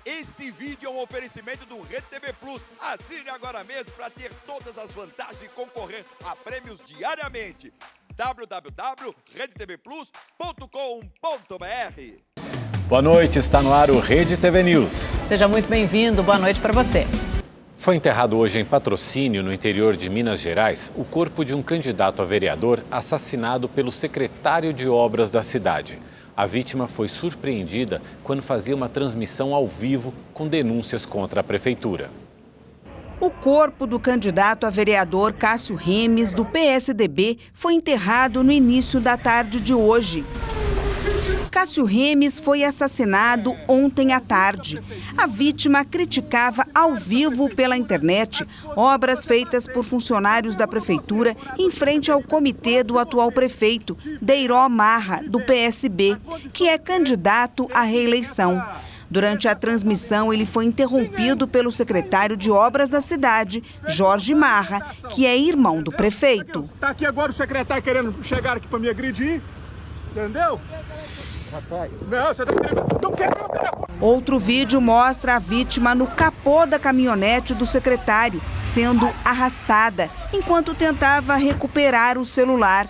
Esse vídeo é um oferecimento do Rede TV Plus. Assine agora mesmo para ter todas as vantagens e concorrer a prêmios diariamente. www.redetvplus.com.br. Boa noite, está no ar o Rede TV News. Seja muito bem-vindo, boa noite para você. Foi enterrado hoje em Patrocínio, no interior de Minas Gerais, o corpo de um candidato a vereador assassinado pelo secretário de obras da cidade. A vítima foi surpreendida quando fazia uma transmissão ao vivo com denúncias contra a prefeitura. O corpo do candidato a vereador Cássio Remes, do PSDB, foi enterrado no início da tarde de hoje. Cássio Remes foi assassinado ontem à tarde. A vítima criticava ao vivo pela internet obras feitas por funcionários da prefeitura em frente ao comitê do atual prefeito, Deiró Marra, do PSB, que é candidato à reeleição. Durante a transmissão, ele foi interrompido pelo secretário de obras da cidade, Jorge Marra, que é irmão do prefeito. Está aqui agora o secretário querendo chegar aqui para me agredir, entendeu? Não, você tá querendo... Não quero meu telefone. Outro vídeo mostra a vítima no capô da caminhonete do secretário, sendo arrastada, enquanto tentava recuperar o celular.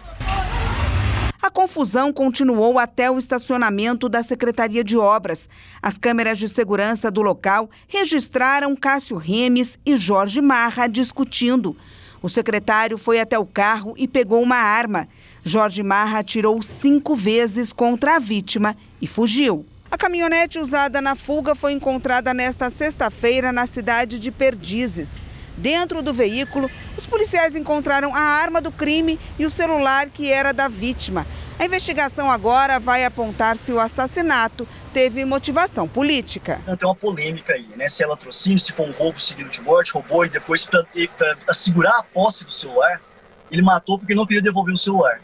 A confusão continuou até o estacionamento da Secretaria de Obras. As câmeras de segurança do local registraram Cássio Remes e Jorge Marra discutindo. O secretário foi até o carro e pegou uma arma. Jorge Marra atirou 5 vezes contra a vítima e fugiu. A caminhonete usada na fuga foi encontrada nesta sexta-feira na cidade de Perdizes. Dentro do veículo, os policiais encontraram a arma do crime e o celular que era da vítima. A investigação agora vai apontar se o assassinato teve motivação política. Tem uma polêmica aí, né? Se é latrocínio, se for um roubo seguido de morte, roubou e depois para assegurar a posse do celular, ele matou porque não queria devolver o celular.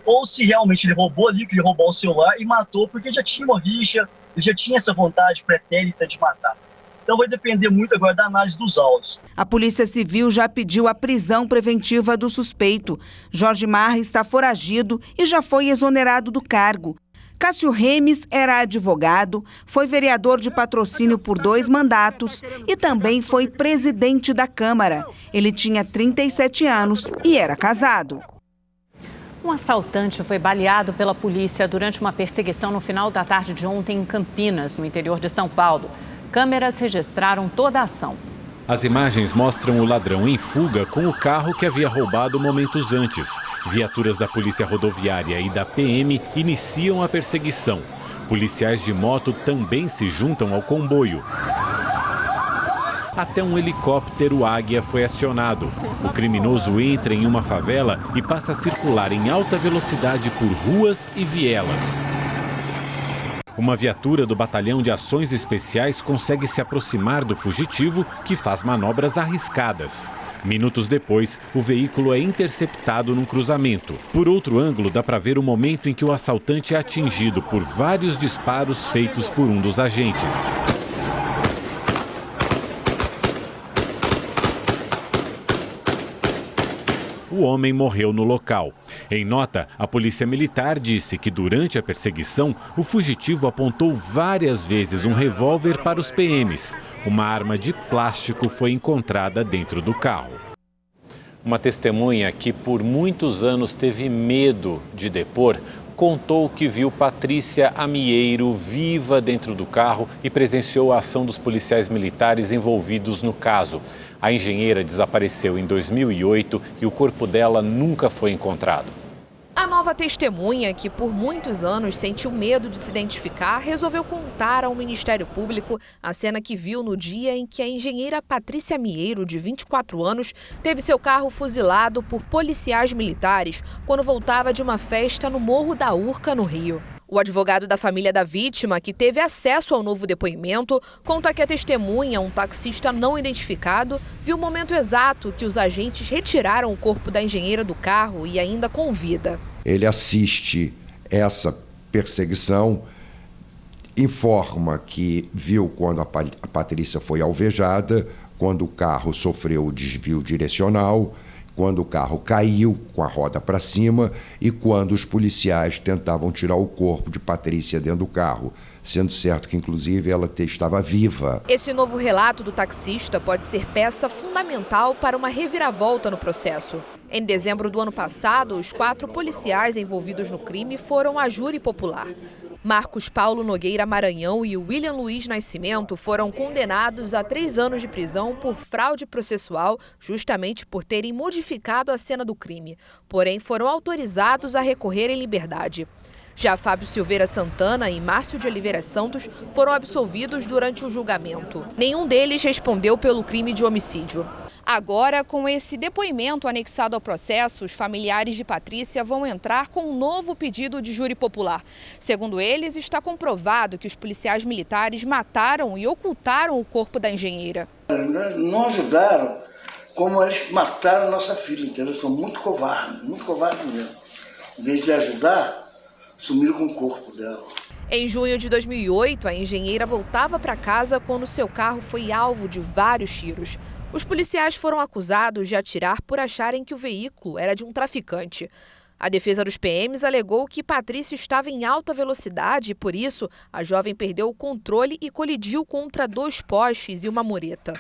Ou se realmente ele roubou ali, queria roubar o celular e matou porque já tinha uma rixa, ele já tinha essa vontade pretérita de matar. Então vai depender muito agora da análise dos autos. A Polícia Civil já pediu a prisão preventiva do suspeito. Jorge Marra está foragido e já foi exonerado do cargo. Cássio Remes era advogado, foi vereador de Patrocínio por 2 mandatos e também foi presidente da Câmara. Ele tinha 37 anos e era casado. Um assaltante foi baleado pela polícia durante uma perseguição no final da tarde de ontem em Campinas, no interior de São Paulo. Câmeras registraram toda a ação. As imagens mostram o ladrão em fuga com o carro que havia roubado momentos antes. Viaturas da Polícia Rodoviária e da PM iniciam a perseguição. Policiais de moto também se juntam ao comboio. Até um helicóptero Águia foi acionado. O criminoso entra em uma favela e passa a circular em alta velocidade por ruas e vielas. Uma viatura do Batalhão de Ações Especiais consegue se aproximar do fugitivo, que faz manobras arriscadas. Minutos depois, o veículo é interceptado num cruzamento. Por outro ângulo, dá para ver o momento em que o assaltante é atingido por vários disparos feitos por um dos agentes. O homem morreu no local. Em nota, a Polícia Militar disse que durante a perseguição, o fugitivo apontou várias vezes um revólver para os PMs. Uma arma de plástico foi encontrada dentro do carro. Uma testemunha que por muitos anos teve medo de depor, contou que viu Patrícia Amieiro viva dentro do carro e presenciou a ação dos policiais militares envolvidos no caso. A engenheira desapareceu em 2008 e o corpo dela nunca foi encontrado. A nova testemunha, que por muitos anos sentiu medo de se identificar, resolveu contar ao Ministério Público a cena que viu no dia em que a engenheira Patrícia Amieiro, de 24 anos, teve seu carro fuzilado por policiais militares quando voltava de uma festa no Morro da Urca, no Rio. O advogado da família da vítima, que teve acesso ao novo depoimento, conta que a testemunha, um taxista não identificado, viu o momento exato que os agentes retiraram o corpo da engenheira do carro e ainda com vida. Ele assiste essa perseguição, informa que viu quando a Patrícia foi alvejada, quando o carro sofreu o desvio direcional, quando o carro caiu com a roda para cima e quando os policiais tentavam tirar o corpo de Patrícia dentro do carro. sendo certo que, inclusive, ela estava viva. Esse novo relato do taxista pode ser peça fundamental para uma reviravolta no processo. Em dezembro do ano passado, os 4 policiais envolvidos no crime foram a júri popular. Marcos Paulo Nogueira Maranhão e William Luiz Nascimento foram condenados a 3 anos de prisão por fraude processual, justamente por terem modificado a cena do crime. Porém, foram autorizados a recorrer em liberdade. Já Fábio Silveira Santana e Márcio de Oliveira Santos foram absolvidos durante o julgamento. Nenhum deles respondeu pelo crime de homicídio. Agora, com esse depoimento anexado ao processo, os familiares de Patrícia vão entrar com um novo pedido de júri popular. Segundo eles, está comprovado que os policiais militares mataram e ocultaram o corpo da engenheira. Não ajudaram como eles mataram nossa filha, entendeu? São muito covardes mesmo. Em vez de ajudar, sumiram com o corpo dela. Em junho de 2008, a engenheira voltava para casa quando seu carro foi alvo de vários tiros. Os policiais foram acusados de atirar por acharem que o veículo era de um traficante. A defesa dos PMs alegou que Patrícia estava em alta velocidade e, por isso, a jovem perdeu o controle e colidiu contra 2 postes e uma mureta.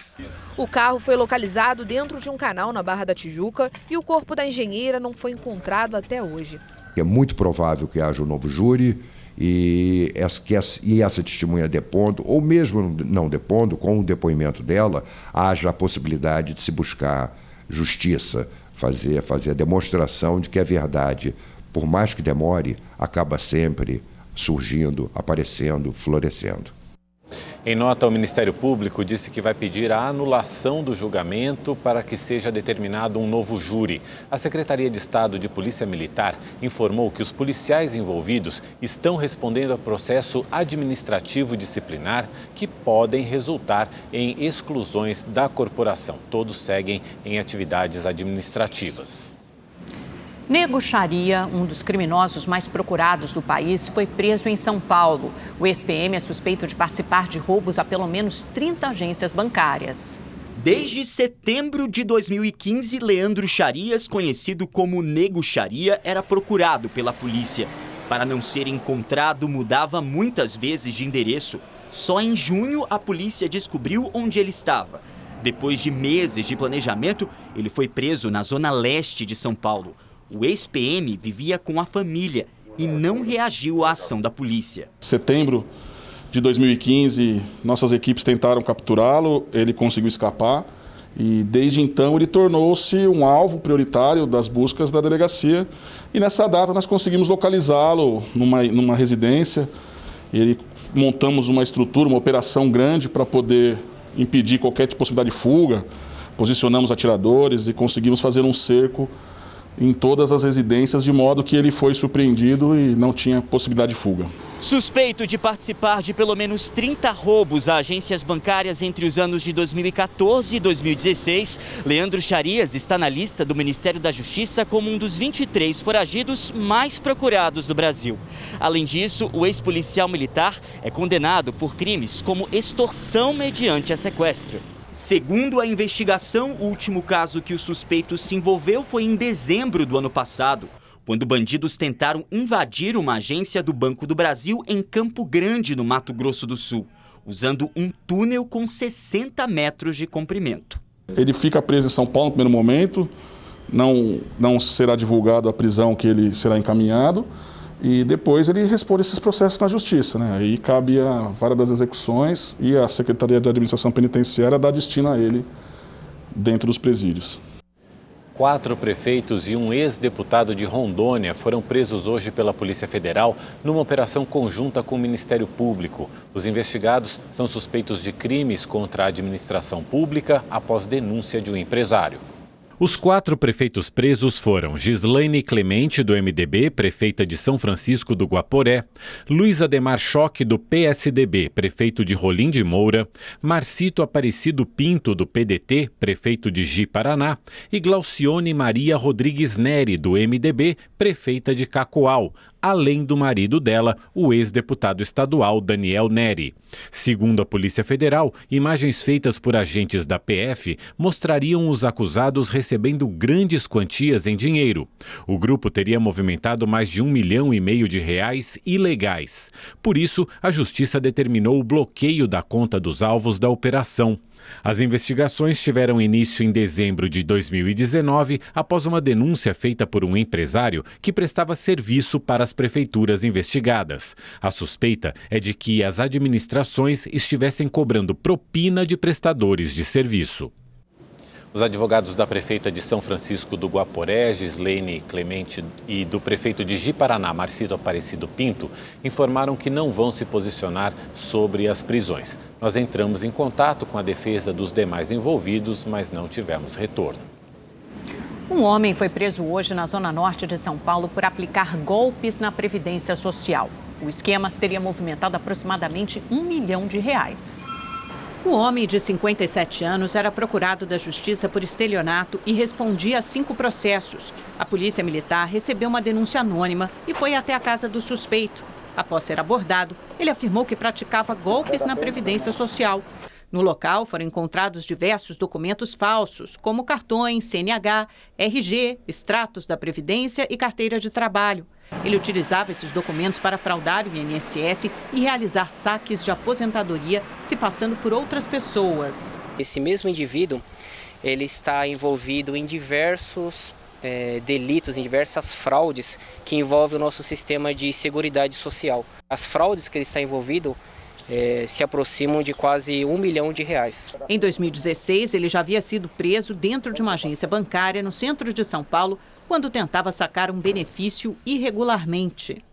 O carro foi localizado dentro de um canal na Barra da Tijuca e o corpo da engenheira não foi encontrado até hoje. É muito provável que haja um novo júri e essa testemunha depondo, ou mesmo não depondo, com o depoimento dela, haja a possibilidade de se buscar justiça, fazer a demonstração de que a verdade, por mais que demore, acaba sempre surgindo, aparecendo, florescendo. Em nota, o Ministério Público disse que vai pedir a anulação do julgamento para que seja determinado um novo júri. A Secretaria de Estado de Polícia Militar informou que os policiais envolvidos estão respondendo a processo administrativo disciplinar que podem resultar em exclusões da corporação. Todos seguem em atividades administrativas. Nego Xaria, um dos criminosos mais procurados do país, foi preso em São Paulo. O ex-PM é suspeito de participar de roubos a pelo menos 30 agências bancárias. Desde setembro de 2015, Leandro Xarias, conhecido como Nego Xaria, era procurado pela polícia. Para não ser encontrado, mudava muitas vezes de endereço. Só em junho, a polícia descobriu onde ele estava. Depois de meses de planejamento, ele foi preso na zona leste de São Paulo. O ex-PM vivia com a família e não reagiu à ação da polícia. Em setembro de 2015, nossas equipes tentaram capturá-lo, ele conseguiu escapar e desde então ele tornou-se um alvo prioritário das buscas da delegacia. E nessa data nós conseguimos localizá-lo numa residência. Montamos uma estrutura, uma operação grande para poder impedir qualquer possibilidade de fuga. Posicionamos atiradores e conseguimos fazer um cerco em todas as residências, de modo que ele foi surpreendido e não tinha possibilidade de fuga. Suspeito de participar de pelo menos 30 roubos a agências bancárias entre os anos de 2014 e 2016, Leandro Xarias está na lista do Ministério da Justiça como um dos 23 foragidos mais procurados do Brasil. Além disso, o ex-policial militar é condenado por crimes como extorsão mediante sequestro. Segundo a investigação, o último caso que o suspeito se envolveu foi em dezembro do ano passado, quando bandidos tentaram invadir uma agência do Banco do Brasil em Campo Grande, no Mato Grosso do Sul, usando um túnel com 60 metros de comprimento. Ele fica preso em São Paulo no primeiro momento, não será divulgado a prisão que ele será encaminhado, e depois ele responde esses processos na justiça, né? Aí cabe a vara das execuções e a Secretaria de Administração Penitenciária dar destino a ele dentro dos presídios. 4 prefeitos e um ex-deputado de Rondônia foram presos hoje pela Polícia Federal numa operação conjunta com o Ministério Público. Os investigados são suspeitos de crimes contra a administração pública após denúncia de um empresário. Os 4 prefeitos presos foram Gislaine Clemente, do MDB, prefeita de São Francisco do Guaporé, Luiz Ademar Choque, do PSDB, prefeito de Rolim de Moura, Marcito Aparecido Pinto, do PDT, prefeito de Ji-Paraná, e Glaucione Maria Rodrigues Neri, do MDB, prefeita de Cacoal. além do marido dela, o ex-deputado estadual Daniel Neri. Segundo a Polícia Federal, imagens feitas por agentes da PF mostrariam os acusados recebendo grandes quantias em dinheiro. O grupo teria movimentado mais de R$1,5 milhão de reais ilegais. Por isso, a Justiça determinou o bloqueio da conta dos alvos da operação. As investigações tiveram início em dezembro de 2019, após uma denúncia feita por um empresário que prestava serviço para as prefeituras investigadas. A suspeita é de que as administrações estivessem cobrando propina de prestadores de serviço. Os advogados da prefeita de São Francisco do Guaporé, Gislaine Clemente, e do prefeito de Ji-Paraná, Marcito Aparecido Pinto, informaram que não vão se posicionar sobre as prisões. Nós entramos em contato com a defesa dos demais envolvidos, mas não tivemos retorno. Um homem foi preso hoje na zona norte de São Paulo por aplicar golpes na Previdência Social. O esquema teria movimentado aproximadamente R$1 milhão. O homem de 57 anos era procurado da Justiça por estelionato e respondia a 5 processos. A Polícia Militar recebeu uma denúncia anônima e foi até a casa do suspeito. Após ser abordado, ele afirmou que praticava golpes na Previdência Social. No local foram encontrados diversos documentos falsos, como cartões, CNH, RG, extratos da Previdência e carteira de trabalho. Ele utilizava esses documentos para fraudar o INSS e realizar saques de aposentadoria, se passando por outras pessoas. Esse mesmo indivíduo, ele está envolvido em diversos delitos, em diversas fraudes que envolvem o nosso sistema de seguridade social. As fraudes que ele está envolvido se aproximam de quase R$1 milhão. Em 2016, ele já havia sido preso dentro de uma agência bancária no centro de São Paulo, quando tentava sacar um benefício irregularmente.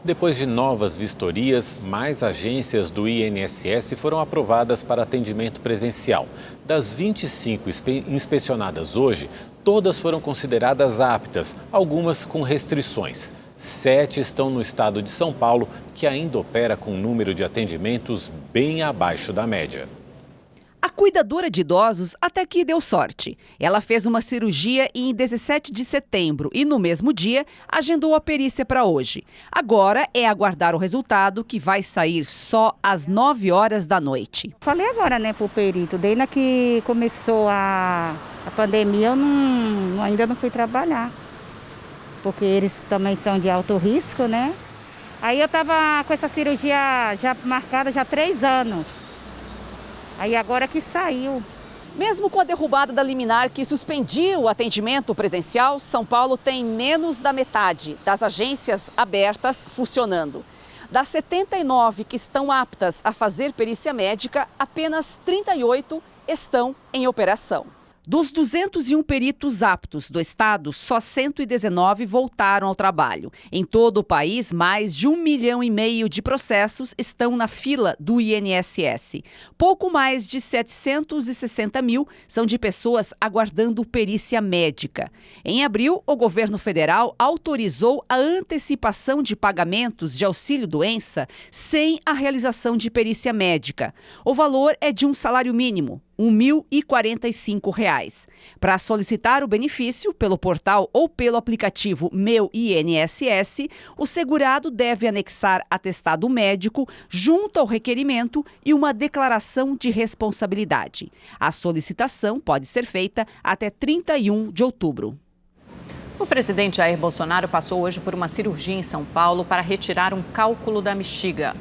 Depois de novas vistorias, mais agências do INSS foram aprovadas para atendimento presencial. Das 25 inspecionadas hoje, todas foram consideradas aptas, algumas com restrições. 7 estão no estado de São Paulo, que ainda opera com um número de atendimentos bem abaixo da média. A cuidadora de idosos até que deu sorte. Ela fez uma cirurgia em 17 de setembro e, no mesmo dia, agendou a perícia para hoje. Agora é aguardar o resultado, que vai sair só às 9 horas da noite. Falei agora, pro perito, desde que começou a pandemia, eu ainda não fui trabalhar. Porque eles também são de alto risco, né? Aí eu estava com essa cirurgia já marcada já há 3 anos. Aí agora que saiu. Mesmo com a derrubada da liminar que suspendia o atendimento presencial, São Paulo tem menos da metade das agências abertas funcionando. Das 79 que estão aptas a fazer perícia médica, apenas 38 estão em operação. Dos 201 peritos aptos do estado, só 119 voltaram ao trabalho. Em todo o país, mais de 1,5 milhão de processos estão na fila do INSS. Pouco mais de 760 mil são de pessoas aguardando perícia médica. Em abril, o governo federal autorizou a antecipação de pagamentos de auxílio-doença sem a realização de perícia médica. O valor é de um salário mínimo, R$ 1.045. Para solicitar o benefício pelo portal ou pelo aplicativo Meu INSS, o segurado deve anexar atestado médico junto ao requerimento e uma declaração de responsabilidade. A solicitação pode ser feita até 31 de outubro. O presidente Jair Bolsonaro passou hoje por uma cirurgia em São Paulo para retirar um cálculo da bexiga.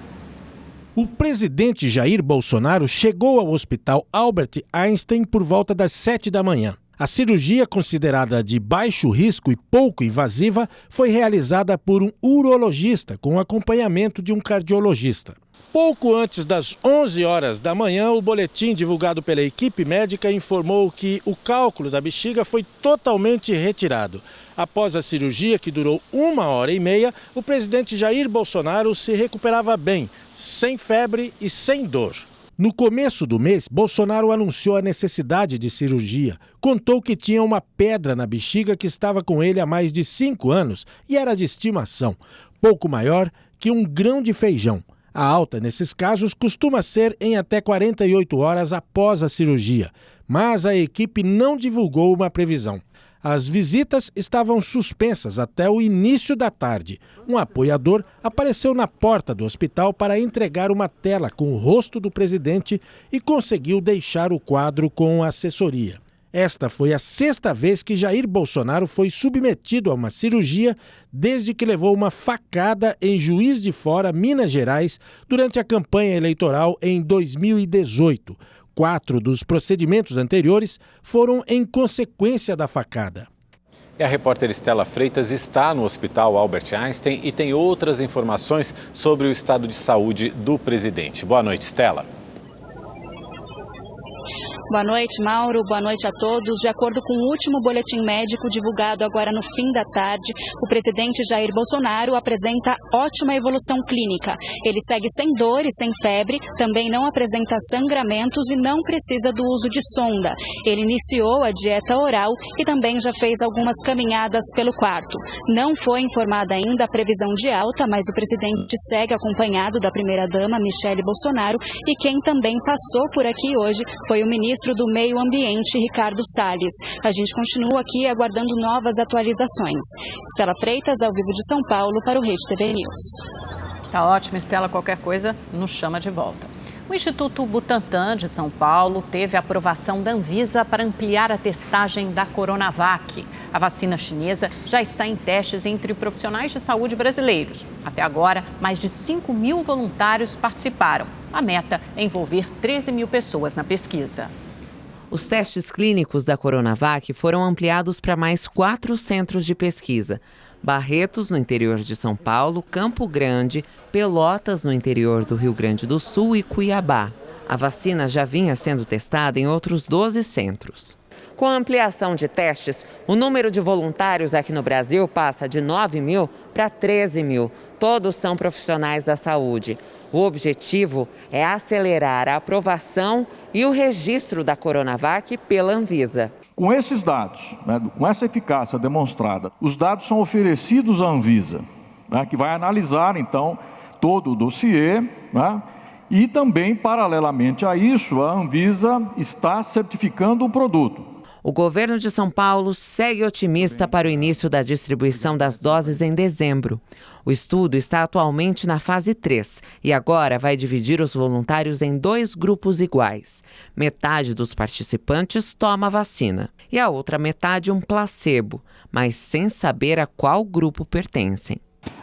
O presidente Jair Bolsonaro chegou ao Hospital Albert Einstein por volta das 7 da manhã. A cirurgia, considerada de baixo risco e pouco invasiva, foi realizada por um urologista com acompanhamento de um cardiologista. Pouco antes das 11 horas da manhã, o boletim divulgado pela equipe médica informou que o cálculo da bexiga foi totalmente retirado. Após a cirurgia, que durou 1h30, o presidente Jair Bolsonaro se recuperava bem, sem febre e sem dor. No começo do mês, Bolsonaro anunciou a necessidade de cirurgia. Contou que tinha uma pedra na bexiga que estava com ele há mais de 5 anos e era de estimação, pouco maior que um grão de feijão. A alta, nesses casos, costuma ser em até 48 horas após a cirurgia, mas a equipe não divulgou uma previsão. As visitas estavam suspensas até o início da tarde. Um apoiador apareceu na porta do hospital para entregar uma tela com o rosto do presidente e conseguiu deixar o quadro com a assessoria. Esta foi a 6ª vez que Jair Bolsonaro foi submetido a uma cirurgia desde que levou uma facada em Juiz de Fora, Minas Gerais, durante a campanha eleitoral em 2018. 4 dos procedimentos anteriores foram em consequência da facada. E a repórter Estela Freitas está no Hospital Albert Einstein e tem outras informações sobre o estado de saúde do presidente. Boa noite, Estela. Boa noite, Mauro. Boa noite a todos. De acordo com o último boletim médico divulgado agora no fim da tarde, o presidente Jair Bolsonaro apresenta ótima evolução clínica. Ele segue sem dor e sem febre, também não apresenta sangramentos e não precisa do uso de sonda. Ele iniciou a dieta oral e também já fez algumas caminhadas pelo quarto. Não foi informada ainda a previsão de alta, mas o presidente segue acompanhado da primeira-dama, Michele Bolsonaro, e quem também passou por aqui hoje foi o ministro do Meio Ambiente, Ricardo Salles. A gente continua aqui aguardando novas atualizações. Estela Freitas, ao vivo de São Paulo, para o Rede TV News. Tá ótimo, Estela. Qualquer coisa, nos chama de volta. O Instituto Butantan de São Paulo teve a aprovação da Anvisa para ampliar a testagem da Coronavac. A vacina chinesa já está em testes entre profissionais de saúde brasileiros. Até agora, mais de 5 mil voluntários participaram. A meta é envolver 13 mil pessoas na pesquisa. Os testes clínicos da Coronavac foram ampliados para mais 4 centros de pesquisa. Barretos, no interior de São Paulo, Campo Grande, Pelotas, no interior do Rio Grande do Sul e Cuiabá. A vacina já vinha sendo testada em outros 12 centros. Com a ampliação de testes, o número de voluntários aqui no Brasil passa de 9 mil para 13 mil. Todos são profissionais da saúde. O objetivo é acelerar a aprovação e o registro da Coronavac pela Anvisa. Com esses dados, com essa eficácia demonstrada, os dados são oferecidos à Anvisa, que vai analisar, então, todo o dossiê, e também, paralelamente a isso, a Anvisa está certificando o produto. O governo de São Paulo segue otimista para o início da distribuição das doses em dezembro. O estudo está atualmente na fase 3 e agora vai dividir os voluntários em 2 grupos iguais. Metade dos participantes toma a vacina e a outra metade um placebo, mas sem saber a qual grupo pertencem.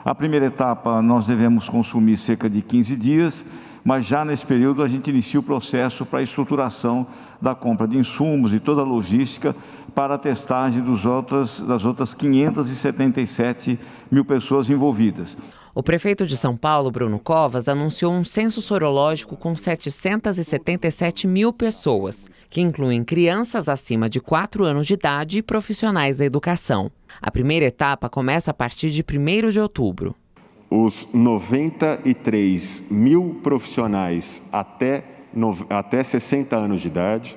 A primeira etapa nós devemos consumir cerca de 15 dias, mas já nesse período a gente inicia o processo para a estruturação da compra de insumos e toda a logística para a testagem das outras 577 mil pessoas envolvidas. O prefeito de São Paulo, Bruno Covas, anunciou um censo sorológico com 777 mil pessoas, que incluem crianças acima de 4 anos de idade e profissionais da educação. A primeira etapa começa a partir de 1º de outubro. Os 93 mil profissionais até 60 anos de idade,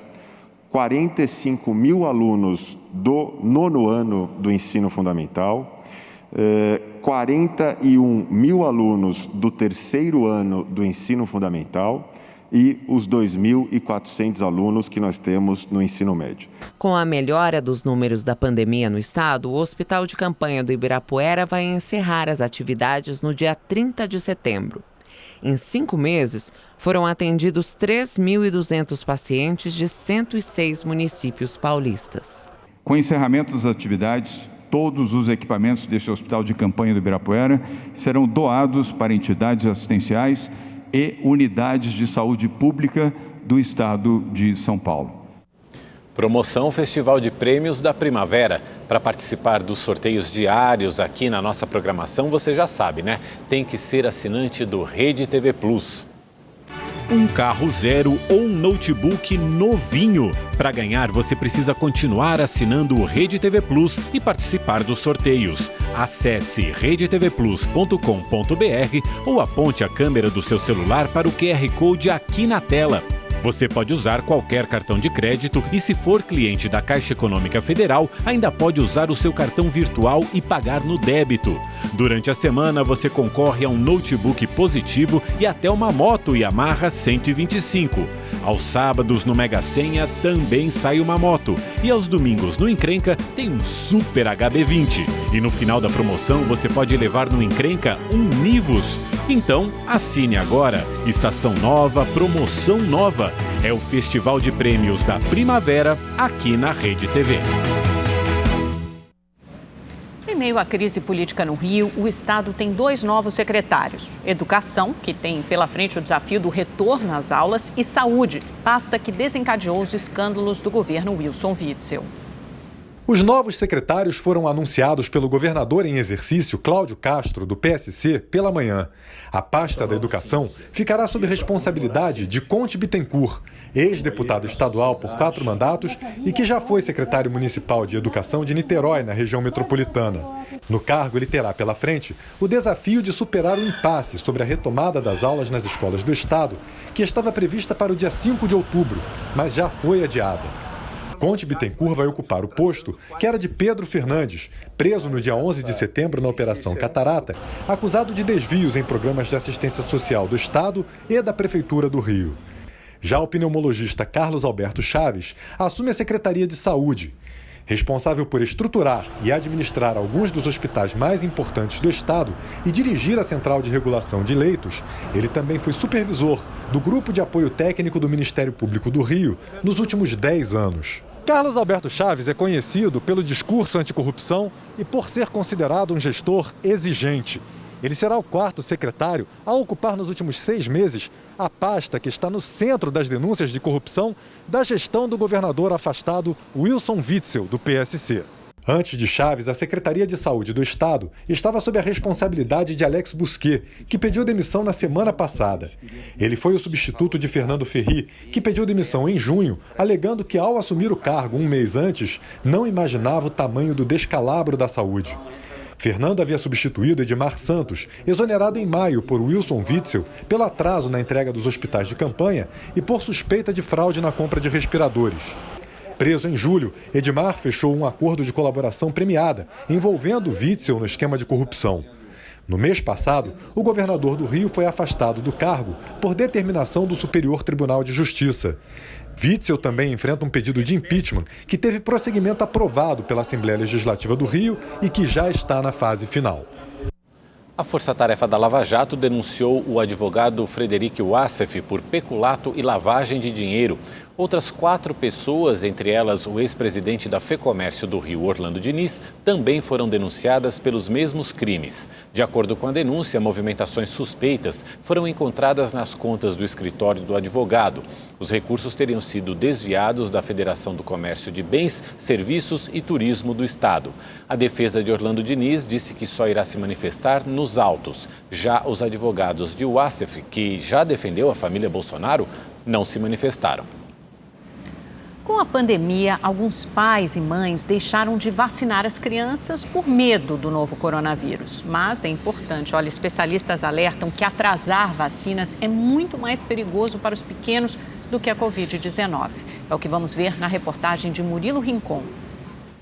45 mil alunos do 9º ano do ensino fundamental, 41 mil alunos do 3º ano do ensino fundamental e os 2.400 alunos que nós temos no ensino médio. Com a melhora dos números da pandemia no estado, o Hospital de Campanha do Ibirapuera vai encerrar as atividades no dia 30 de setembro. Em 5 meses, foram atendidos 3.200 pacientes de 106 municípios paulistas. Com o encerramento das atividades, todos os equipamentos deste Hospital de Campanha do Ibirapuera serão doados para entidades assistenciais e unidades de saúde pública do estado de São Paulo. Promoção Festival de Prêmios da Primavera. Para participar dos sorteios diários aqui na nossa programação, você já sabe, né? Tem que ser assinante do Rede TV Plus. Um carro zero ou um notebook novinho. Para ganhar, você precisa continuar assinando o Rede TV Plus e participar dos sorteios. Acesse redetvplus.com.br ou aponte a câmera do seu celular para o QR Code aqui na tela. Você pode usar qualquer cartão de crédito e, se for cliente da Caixa Econômica Federal, ainda pode usar o seu cartão virtual e pagar no débito. Durante a semana, você concorre a um notebook positivo e até uma moto Yamaha 125. Aos sábados, no Mega Sena, também sai uma moto. E aos domingos, no Encrenca, tem um Super HB20. E no final da promoção, você pode levar no Encrenca um Nivus. Então, assine agora. Estação nova, promoção nova. É o Festival de Prêmios da Primavera, aqui na Rede TV. Em meio à crise política no Rio, o Estado tem 2 novos secretários. Educação, que tem pela frente o desafio do retorno às aulas, e Saúde, pasta que desencadeou os escândalos do governo Wilson Witzel. Os novos secretários foram anunciados pelo governador em exercício, Cláudio Castro, do PSC, pela manhã. A pasta da Educação ficará sob responsabilidade de Conte Bittencourt, ex-deputado estadual por 4 mandatos e que já foi secretário municipal de Educação de Niterói, na região metropolitana. No cargo, ele terá pela frente o desafio de superar o impasse sobre a retomada das aulas nas escolas do Estado, que estava prevista para o dia 5 de outubro, mas já foi adiada. Conte Bittencourt vai ocupar o posto que era de Pedro Fernandes, preso no dia 11 de setembro na Operação Catarata, acusado de desvios em programas de assistência social do Estado e da Prefeitura do Rio. Já o pneumologista Carlos Alberto Chaves assume a Secretaria de Saúde. Responsável por estruturar e administrar alguns dos hospitais mais importantes do Estado e dirigir a Central de Regulação de Leitos, ele também foi supervisor do Grupo de Apoio Técnico do Ministério Público do Rio nos últimos 10 anos. Carlos Alberto Chaves é conhecido pelo discurso anticorrupção e por ser considerado um gestor exigente. Ele será o 4º secretário a ocupar nos últimos 6 meses a pasta que está no centro das denúncias de corrupção da gestão do governador afastado Wilson Witzel, do PSC. Antes de Chaves, a Secretaria de Saúde do Estado estava sob a responsabilidade de Alex Busquet, que pediu demissão na semana passada. Ele foi o substituto de Fernando Ferri, que pediu demissão em junho, alegando que, ao assumir o cargo um mês antes, não imaginava o tamanho do descalabro da saúde. Fernando havia substituído Edmar Santos, exonerado em maio por Wilson Witzel pelo atraso na entrega dos hospitais de campanha e por suspeita de fraude na compra de respiradores. Preso em julho, Edmar fechou um acordo de colaboração premiada, envolvendo Witzel no esquema de corrupção. No mês passado, o governador do Rio foi afastado do cargo por determinação do Superior Tribunal de Justiça. Witzel também enfrenta um pedido de impeachment que teve prosseguimento aprovado pela Assembleia Legislativa do Rio e que já está na fase final. A Força-Tarefa da Lava Jato denunciou o advogado Frederic Wassef por peculato e lavagem de dinheiro. Outras 4 pessoas, entre elas o ex-presidente da FEComércio do Rio, Orlando Diniz, também foram denunciadas pelos mesmos crimes. De acordo com a denúncia, movimentações suspeitas foram encontradas nas contas do escritório do advogado. Os recursos teriam sido desviados da Federação do Comércio de Bens, Serviços e Turismo do Estado. A defesa de Orlando Diniz disse que só irá se manifestar nos autos. Já os advogados de Wassef, que já defendeu a família Bolsonaro, não se manifestaram. Com a pandemia, alguns pais e mães deixaram de vacinar as crianças por medo do novo coronavírus. Mas é importante, especialistas alertam que atrasar vacinas é muito mais perigoso para os pequenos do que a Covid-19. É o que vamos ver na reportagem de Murilo Rincon.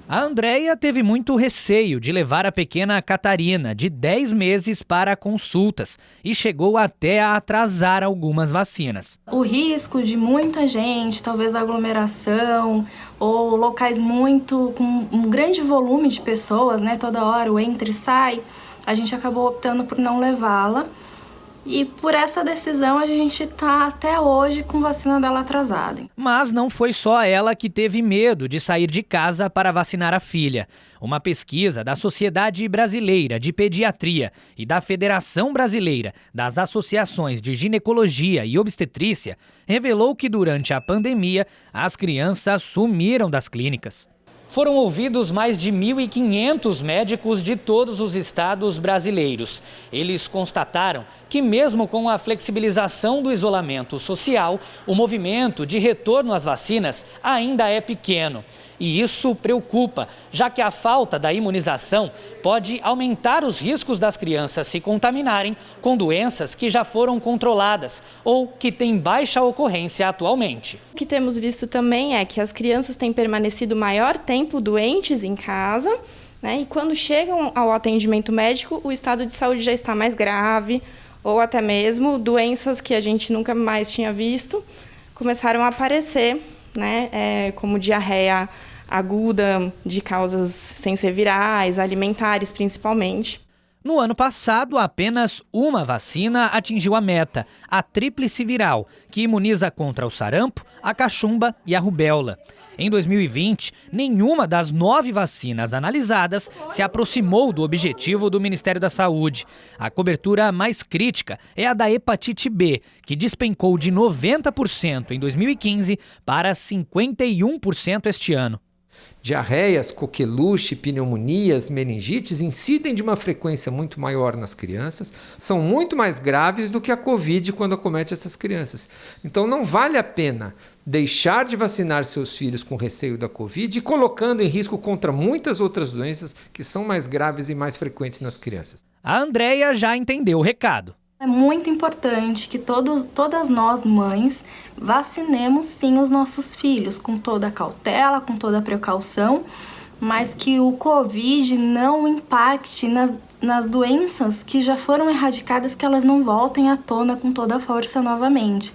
A Andréia teve muito receio de levar a pequena Catarina, de 10 meses, para consultas e chegou até a atrasar algumas vacinas. O risco de muita gente, talvez aglomeração ou locais com um grande volume de pessoas, toda hora o entra e sai, a gente acabou optando por não levá-la. E por essa decisão a gente está até hoje com vacina dela atrasada. Mas não foi só ela que teve medo de sair de casa para vacinar a filha. Uma pesquisa da Sociedade Brasileira de Pediatria e da Federação Brasileira das Associações de Ginecologia e Obstetrícia revelou que durante a pandemia as crianças sumiram das clínicas. Foram ouvidos mais de 1.500 médicos de todos os estados brasileiros. Eles constataram que mesmo com a flexibilização do isolamento social, o movimento de retorno às vacinas ainda é pequeno. E isso preocupa, já que a falta da imunização pode aumentar os riscos das crianças se contaminarem com doenças que já foram controladas ou que têm baixa ocorrência atualmente. O que temos visto também é que as crianças têm permanecido maior tempo doentes em casa, e quando chegam ao atendimento médico, o estado de saúde já está mais grave ou até mesmo doenças que a gente nunca mais tinha visto, começaram a aparecer, né, como diarreia aguda de causas sem ser virais, alimentares principalmente. No ano passado, apenas uma vacina atingiu a meta, a tríplice viral, que imuniza contra o sarampo, a cachumba e a rubéola. Em 2020, nenhuma das 9 vacinas analisadas se aproximou do objetivo do Ministério da Saúde. A cobertura mais crítica é a da hepatite B, que despencou de 90% em 2015 para 51% este ano. Diarreias, coqueluche, pneumonias, meningites incidem de uma frequência muito maior nas crianças, são muito mais graves do que a Covid quando acomete essas crianças. Então não vale a pena deixar de vacinar seus filhos com receio da Covid e colocando em risco contra muitas outras doenças que são mais graves e mais frequentes nas crianças. A Andréia já entendeu o recado. É muito importante que todas nós, mães, vacinemos sim os nossos filhos, com toda a cautela, com toda a precaução, mas que o Covid não impacte nas doenças que já foram erradicadas, que elas não voltem à tona com toda a força novamente.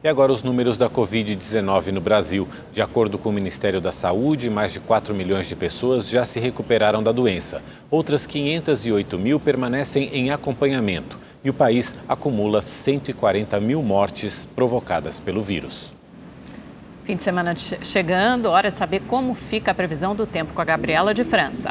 E agora os números da Covid-19 no Brasil. De acordo com o Ministério da Saúde, mais de 4 milhões de pessoas já se recuperaram da doença. Outras 508 mil permanecem em acompanhamento. E o país acumula 140 mil mortes provocadas pelo vírus. Fim de semana chegando, hora de saber como fica a previsão do tempo com a Gabriela de França.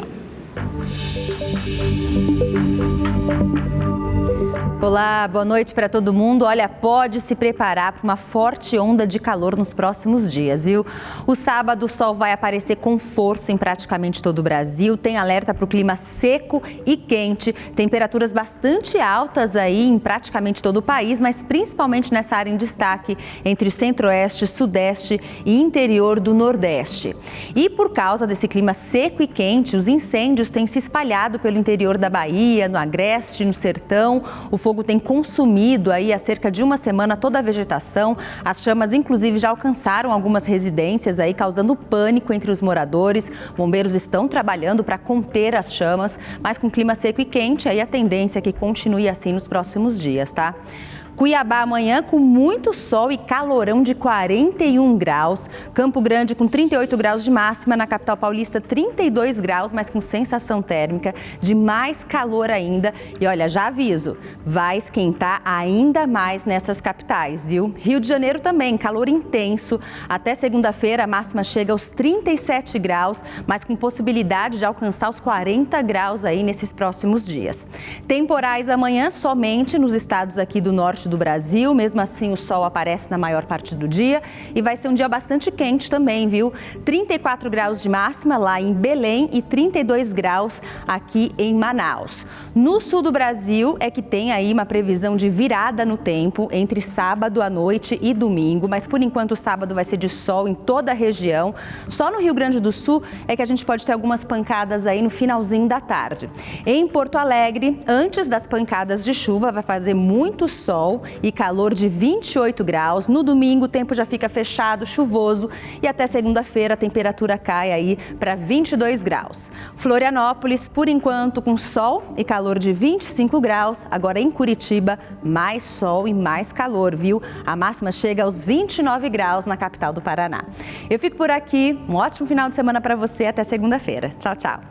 Olá, boa noite para todo mundo. Olha, pode se preparar para uma forte onda de calor nos próximos dias, viu? O sábado o sol vai aparecer com força em praticamente todo o Brasil. Tem alerta para o clima seco e quente. Temperaturas bastante altas aí em praticamente todo o país, mas principalmente nessa área em destaque entre o centro-oeste, sudeste e interior do nordeste. E por causa desse clima seco e quente, os incêndios têm se espalhado pelo interior da Bahia, no Agreste, no Sertão. O fogo tem consumido aí há cerca de uma semana toda a vegetação. As chamas, inclusive, já alcançaram algumas residências aí, causando pânico entre os moradores. Bombeiros estão trabalhando para conter as chamas, mas com clima seco e quente, aí a tendência é que continue assim nos próximos dias, tá? Cuiabá amanhã com muito sol e calorão de 41 graus. Campo Grande com 38 graus de máxima. Na capital paulista, 32 graus, mas com sensação térmica de mais calor ainda. E olha, já aviso, vai esquentar ainda mais nessas capitais, viu? Rio de Janeiro também, calor intenso. Até segunda-feira a máxima chega aos 37 graus, mas com possibilidade de alcançar os 40 graus aí nesses próximos dias. Temporais amanhã somente nos estados aqui do norte do Brasil, mesmo assim o sol aparece na maior parte do dia e vai ser um dia bastante quente também, viu? 34 graus de máxima lá em Belém e 32 graus aqui em Manaus. No sul do Brasil é que tem aí uma previsão de virada no tempo entre sábado à noite e domingo, mas por enquanto o sábado vai ser de sol em toda a região. Só no Rio Grande do Sul é que a gente pode ter algumas pancadas aí no finalzinho da tarde. Em Porto Alegre, antes das pancadas de chuva, vai fazer muito sol e calor de 28 graus. No domingo o tempo já fica fechado, chuvoso e até segunda-feira a temperatura cai aí para 22 graus. Florianópolis, por enquanto, com sol e calor de 25 graus. Agora em Curitiba, mais sol e mais calor, viu? A máxima chega aos 29 graus na capital do Paraná. Eu fico por aqui. Um ótimo final de semana para você. Até segunda-feira. Tchau, tchau.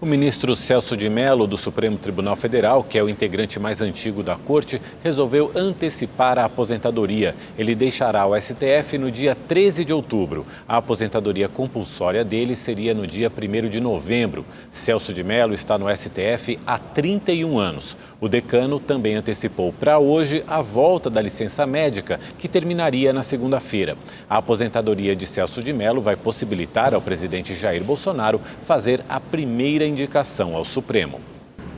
O ministro Celso de Mello, do Supremo Tribunal Federal, que é o integrante mais antigo da corte, resolveu antecipar a aposentadoria. Ele deixará o STF no dia 13 de outubro. A aposentadoria compulsória dele seria no dia 1º de novembro. Celso de Mello está no STF há 31 anos. O decano também antecipou para hoje a volta da licença médica, que terminaria na segunda-feira. A aposentadoria de Celso de Mello vai possibilitar ao presidente Jair Bolsonaro fazer a primeira indicação ao Supremo.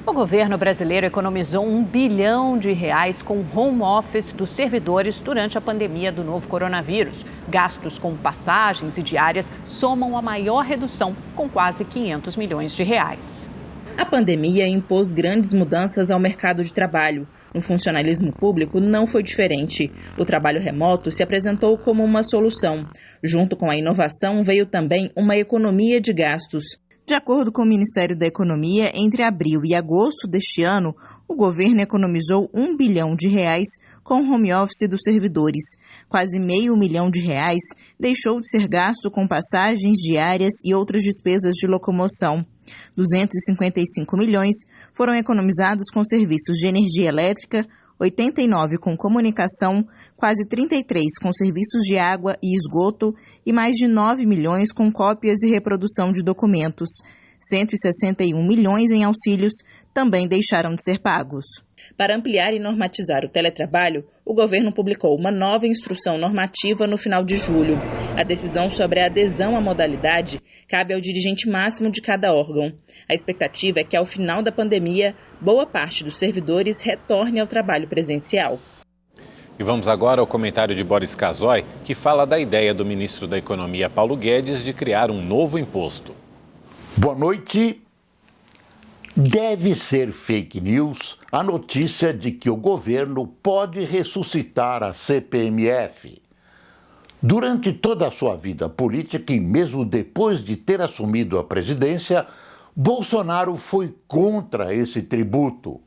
O governo brasileiro economizou R$1 bilhão com home office dos servidores durante a pandemia do novo coronavírus. Gastos com passagens e diárias somam a maior redução, com quase R$500 milhões. A pandemia impôs grandes mudanças ao mercado de trabalho. No funcionalismo público não foi diferente. O trabalho remoto se apresentou como uma solução. Junto com a inovação veio também uma economia de gastos. De acordo com o Ministério da Economia, entre abril e agosto deste ano, o governo economizou R$1 bilhão com o home office dos servidores. Quase R$500 milhão deixou de ser gasto com passagens diárias e outras despesas de locomoção. 255 milhões foram economizados com serviços de energia elétrica, 89 com comunicação, quase 33 com serviços de água e esgoto e mais de 9 milhões com cópias e reprodução de documentos. 161 milhões em auxílios também deixaram de ser pagos. Para ampliar e normatizar o teletrabalho, o governo publicou uma nova instrução normativa no final de julho. A decisão sobre a adesão à modalidade cabe ao dirigente máximo de cada órgão. A expectativa é que, ao final da pandemia, boa parte dos servidores retorne ao trabalho presencial. E vamos agora ao comentário de Boris Casoy, que fala da ideia do ministro da Economia, Paulo Guedes, de criar um novo imposto. Boa noite. Deve ser fake news a notícia de que o governo pode ressuscitar a CPMF. Durante toda a sua vida política e mesmo depois de ter assumido a presidência, Bolsonaro foi contra esse tributo.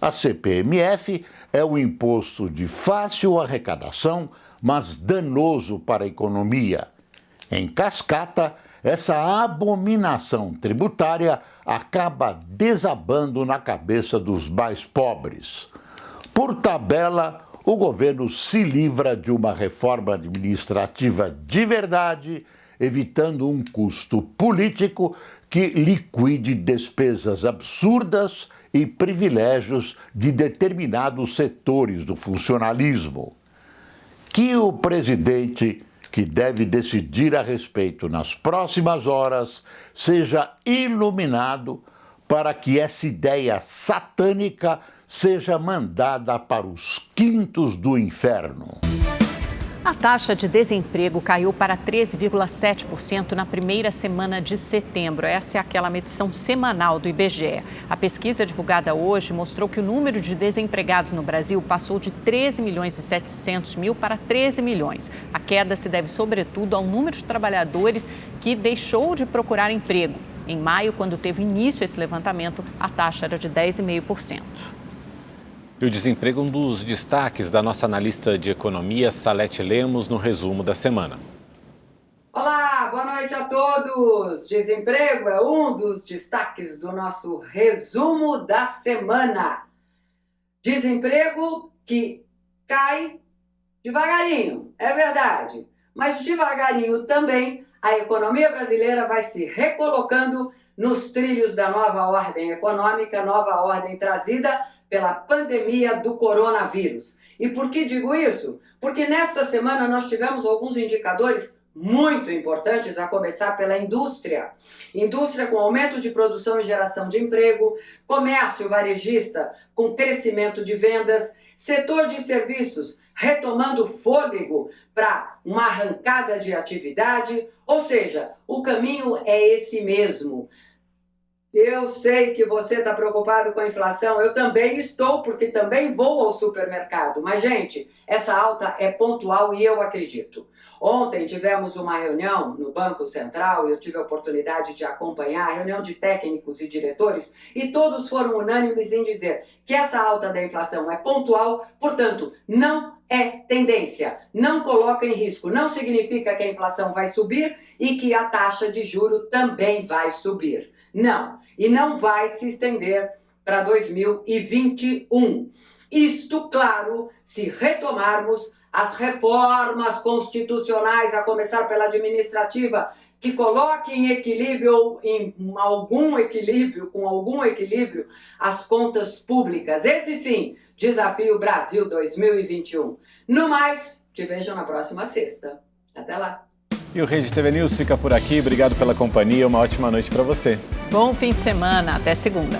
A CPMF é um imposto de fácil arrecadação, mas danoso para a economia. Em cascata, essa abominação tributária acaba desabando na cabeça dos mais pobres. Por tabela, o governo se livra de uma reforma administrativa de verdade, evitando um custo político que liquide despesas absurdas e privilégios de determinados setores do funcionalismo. Que o presidente, que deve decidir a respeito nas próximas horas, seja iluminado para que essa ideia satânica seja mandada para os quintos do inferno. A taxa de desemprego caiu para 13,7% na primeira semana de setembro. Essa é aquela medição semanal do IBGE. A pesquisa divulgada hoje mostrou que o número de desempregados no Brasil passou de 13.700.000 para 13 milhões. A queda se deve, sobretudo, ao número de trabalhadores que deixou de procurar emprego. Em maio, quando teve início esse levantamento, a taxa era de 10,5%. E o desemprego, um dos destaques da nossa analista de economia, Salete Lemos, no resumo da semana. Olá, boa noite a todos! Desemprego é um dos destaques do nosso resumo da semana. Desemprego que cai devagarinho, é verdade, mas devagarinho também a economia brasileira vai se recolocando nos trilhos da nova ordem econômica, nova ordem trazida pela pandemia do coronavírus. E por que digo isso? Porque nesta semana nós tivemos alguns indicadores muito importantes, a começar pela indústria. Indústria com aumento de produção e geração de emprego, comércio varejista com crescimento de vendas, setor de serviços retomando fôlego para uma arrancada de atividade, ou seja, o caminho é esse mesmo. Eu sei que você está preocupado com a inflação, eu também estou, porque também vou ao supermercado. Mas, gente, essa alta é pontual e eu acredito. Ontem tivemos uma reunião no Banco Central, eu tive a oportunidade de acompanhar a reunião de técnicos e diretores, e todos foram unânimes em dizer que essa alta da inflação é pontual, portanto, não é tendência, não coloca em risco, não significa que a inflação vai subir e que a taxa de juro também vai subir. Não, e não vai se estender para 2021. Isto, claro, se retomarmos as reformas constitucionais, a começar pela administrativa, que coloque em equilíbrio, com algum equilíbrio, as contas públicas. Esse sim, Desafio Brasil 2021. No mais, te vejo na próxima sexta. Até lá. E o Rede TV News fica por aqui. Obrigado pela companhia. Uma ótima noite para você. Bom fim de semana. Até segunda.